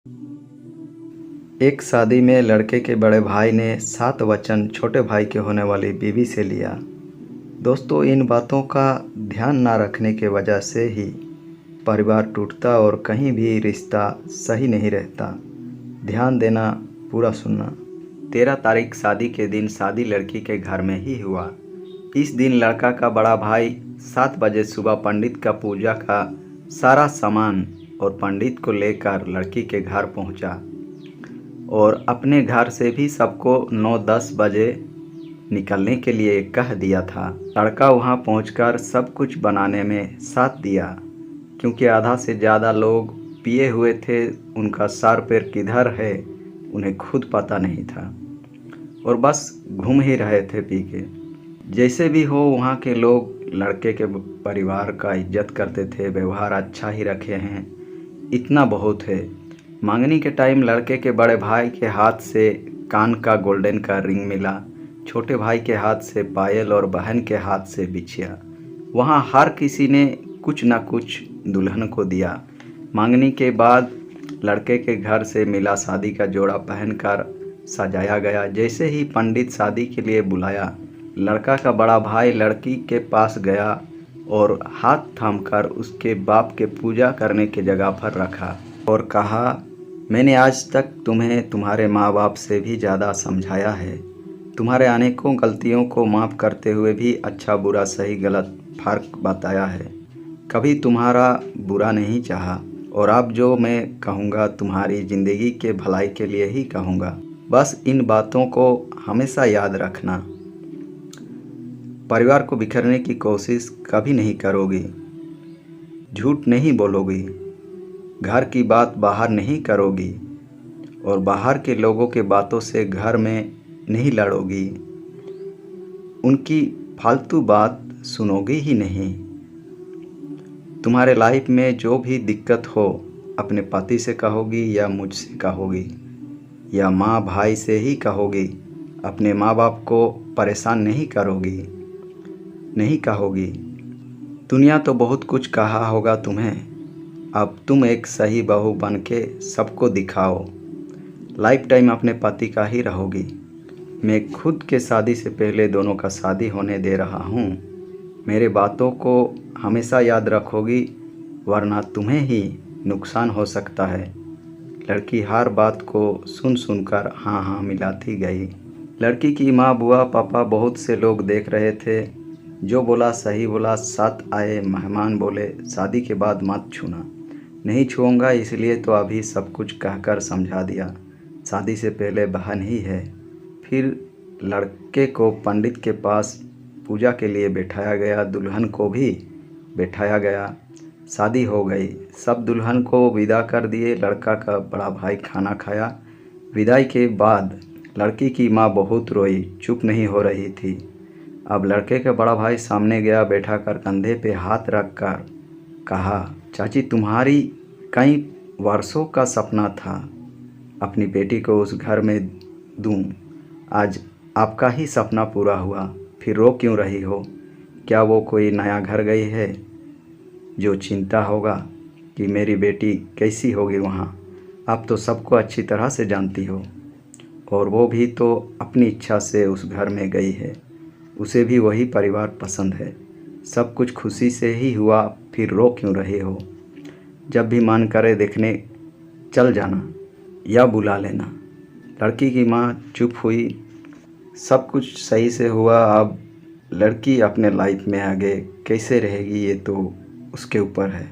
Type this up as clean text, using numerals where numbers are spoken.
एक शादी में लड़के के बड़े भाई ने 7 वचन छोटे भाई के होने वाली बीवी से लिया। दोस्तों, इन बातों का ध्यान ना रखने के वजह से ही परिवार टूटता और कहीं भी रिश्ता सही नहीं रहता। ध्यान देना, पूरा सुनना। 13 तारीख शादी के दिन शादी लड़की के घर में ही हुआ। इस दिन लड़का का बड़ा भाई 7 बजे सुबह पंडित का पूजा का सारा सामान और पंडित को लेकर लड़की के घर पहुंचा और अपने घर से भी सबको 9-10 बजे निकलने के लिए कह दिया था। लड़का वहां पहुंचकर सब कुछ बनाने में साथ दिया, क्योंकि आधा से ज़्यादा लोग पिए हुए थे। उनका सर पैर किधर है उन्हें खुद पता नहीं था और बस घूम ही रहे थे पी के। जैसे भी हो, वहाँ के लोग लड़के के परिवार का इज्जत करते थे, व्यवहार अच्छा ही रखे हैं, इतना बहुत है। मांगनी के टाइम लड़के के बड़े भाई के हाथ से कान का गोल्डन का रिंग मिला, छोटे भाई के हाथ से पायल और बहन के हाथ से बिछिया। वहाँ हर किसी ने कुछ न कुछ दुल्हन को दिया। मांगनी के बाद लड़के के घर से मिला शादी का जोड़ा पहनकर सजाया गया। जैसे ही पंडित शादी के लिए बुलाया, लड़का का बड़ा भाई लड़की के पास गया और हाथ थामकर उसके बाप के पूजा करने की जगह पर रखा और कहा, मैंने आज तक तुम्हें तुम्हारे माँ बाप से भी ज़्यादा समझाया है। तुम्हारे अनेकों गलतियों को माफ़ करते हुए भी अच्छा बुरा सही गलत फ़र्क बताया है। कभी तुम्हारा बुरा नहीं चाहा और अब जो मैं कहूँगा तुम्हारी ज़िंदगी के भलाई के लिए ही कहूँगा। बस इन बातों को हमेशा याद रखना। परिवार को बिखरने की कोशिश कभी नहीं करोगी, झूठ नहीं बोलोगी, घर की बात बाहर नहीं करोगी और बाहर के लोगों के बातों से घर में नहीं लड़ोगी। उनकी फालतू बात सुनोगी ही नहीं। तुम्हारे लाइफ में जो भी दिक्कत हो अपने पति से कहोगी या मुझसे कहोगी या माँ भाई से ही कहोगी। अपने माँ बाप को परेशान नहीं करोगी, नहीं कहोगी। दुनिया तो बहुत कुछ कहा होगा तुम्हें, अब तुम एक सही बहू बन के सबको दिखाओ। लाइफ टाइम अपने पति का ही रहोगी। मैं खुद के शादी से पहले दोनों का शादी होने दे रहा हूँ। मेरे बातों को हमेशा याद रखोगी, वरना तुम्हें ही नुकसान हो सकता है। लड़की हर बात को सुन सुनकर हाँ हाँ मिलाती गई। लड़की की माँ, बुआ, पापा, बहुत से लोग देख रहे थे। जो बोला सही बोला। साथ आए मेहमान बोले, शादी के बाद मत छूना। नहीं छूऊंगा, इसलिए तो अभी सब कुछ कहकर समझा दिया। शादी से पहले बहन ही है। फिर लड़के को पंडित के पास पूजा के लिए बैठाया गया, दुल्हन को भी बैठाया गया। शादी हो गई। सब दुल्हन को विदा कर दिए। लड़का का बड़ा भाई खाना खाया। विदाई के बाद लड़की की माँ बहुत रोई, चुप नहीं हो रही थी। अब लड़के का बड़ा भाई सामने गया, बैठा कर कंधे पे हाथ रख कर कहा, चाची, तुम्हारी कई वर्षों का सपना था अपनी बेटी को उस घर में दूं। आज आपका ही सपना पूरा हुआ, फिर रो क्यों रही हो? क्या वो कोई नया घर गई है जो चिंता होगा कि मेरी बेटी कैसी होगी वहाँ? आप तो सबको अच्छी तरह से जानती हो, और वो भी तो अपनी इच्छा से उस घर में गई है। उसे भी वही परिवार पसंद है। सब कुछ खुशी से ही हुआ, फिर रो क्यों रहे हो? जब भी मन करे देखने चल जाना या बुला लेना। लड़की की माँ चुप हुई। सब कुछ सही से हुआ। अब लड़की अपने लाइफ में आगे कैसे रहेगी ये तो उसके ऊपर है।